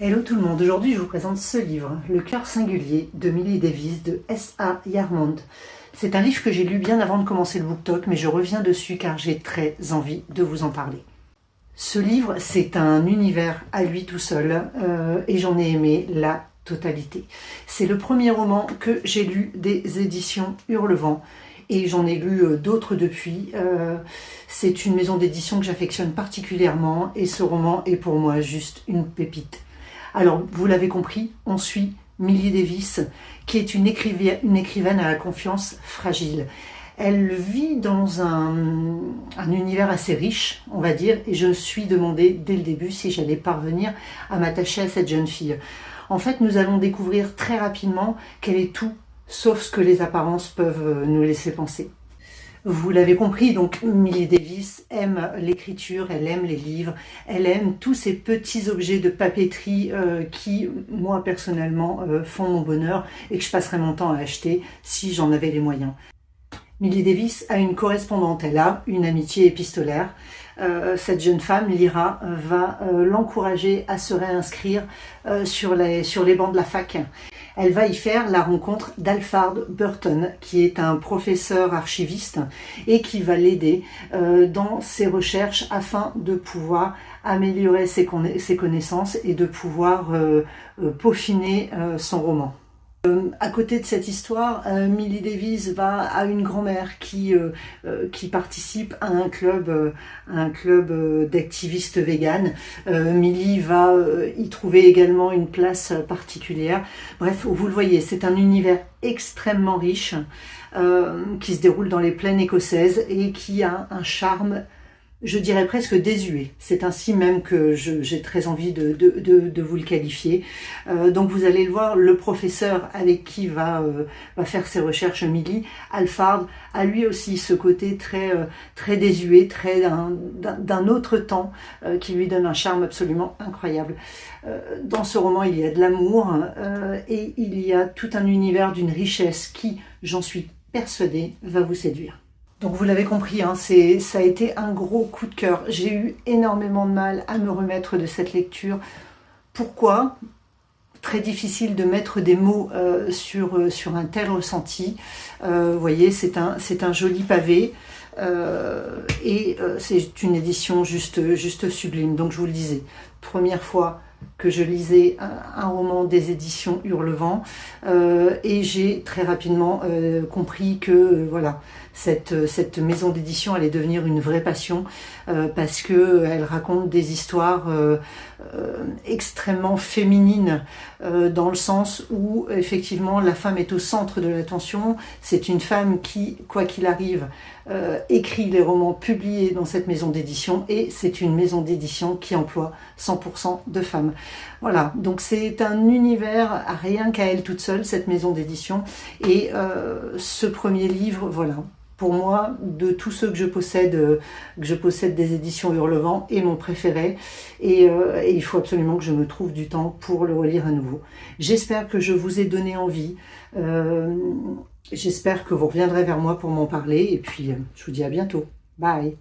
Hello tout le monde, aujourd'hui je vous présente ce livre, Le cœur singulier de Millie Davis de S.A. Yarmond. C'est un livre que j'ai lu bien avant de commencer le BookTok, mais je reviens dessus car j'ai très envie de vous en parler. Ce livre, c'est un univers à lui tout seul et j'en ai aimé la totalité. C'est le premier roman que j'ai lu des éditions Hurlevent et j'en ai lu d'autres depuis. C'est une maison d'édition que j'affectionne particulièrement et ce roman est pour moi juste une pépite. Alors, vous l'avez compris, on suit Millie Davis, qui est une écrivaine à la confiance fragile. Elle vit dans un univers assez riche, on va dire, et je me suis demandé dès le début si j'allais parvenir à m'attacher à cette jeune fille. En fait, nous allons découvrir très rapidement qu'elle est tout, sauf ce que les apparences peuvent nous laisser penser. Vous l'avez compris, donc Millie Davis aime l'écriture, elle aime les livres, elle aime tous ces petits objets de papeterie qui, moi personnellement, font mon bonheur et que je passerais mon temps à acheter si j'en avais les moyens. Millie Davis a une correspondante, elle a une amitié épistolaire. Cette jeune femme, Lyra, va l'encourager à se réinscrire sur les bancs de la fac. Elle va y faire la rencontre d'Alfard Burton, qui est un professeur archiviste et qui va l'aider dans ses recherches afin de pouvoir améliorer ses connaissances et de pouvoir peaufiner son roman. À côté de cette histoire, Millie Davis a une grand-mère qui participe à un club d'activistes véganes. Millie va y trouver également une place particulière. Bref, vous le voyez, c'est un univers extrêmement riche qui se déroule dans les plaines écossaises et qui a un charme, je dirais presque désuet. C'est ainsi même que j'ai très envie de vous le qualifier. Donc vous allez le voir, le professeur avec qui va faire ses recherches Millie, Alfard, a lui aussi ce côté très désuet, très d'un autre temps, qui lui donne un charme absolument incroyable. Dans ce roman, il y a de l'amour et il y a tout un univers d'une richesse qui, j'en suis persuadée, va vous séduire. Donc vous l'avez compris, hein, ça a été un gros coup de cœur. J'ai eu énormément de mal à me remettre de cette lecture. Pourquoi ? Très difficile de mettre des mots sur un tel ressenti. Vous voyez, c'est un joli pavé et c'est une édition juste sublime. Donc je vous le disais, première fois que je lisais un roman des éditions Hurlevent et j'ai très rapidement compris que voilà, cette maison d'édition allait devenir une vraie passion parce qu'elle raconte des histoires extrêmement féminines dans le sens où effectivement la femme est au centre de l'attention. C'est une femme qui, quoi qu'il arrive, écrit les romans publiés dans cette maison d'édition et c'est une maison d'édition qui emploie 100% de femmes. Voilà, donc c'est un univers rien qu'à elle toute seule, cette maison d'édition. Et ce premier livre, voilà, pour moi, de tous ceux que je possède des éditions Hurlevent, est mon préféré. Et il faut absolument que je me trouve du temps pour le relire à nouveau. J'espère que je vous ai donné envie. J'espère que vous reviendrez vers moi pour m'en parler. Et puis, je vous dis à bientôt. Bye!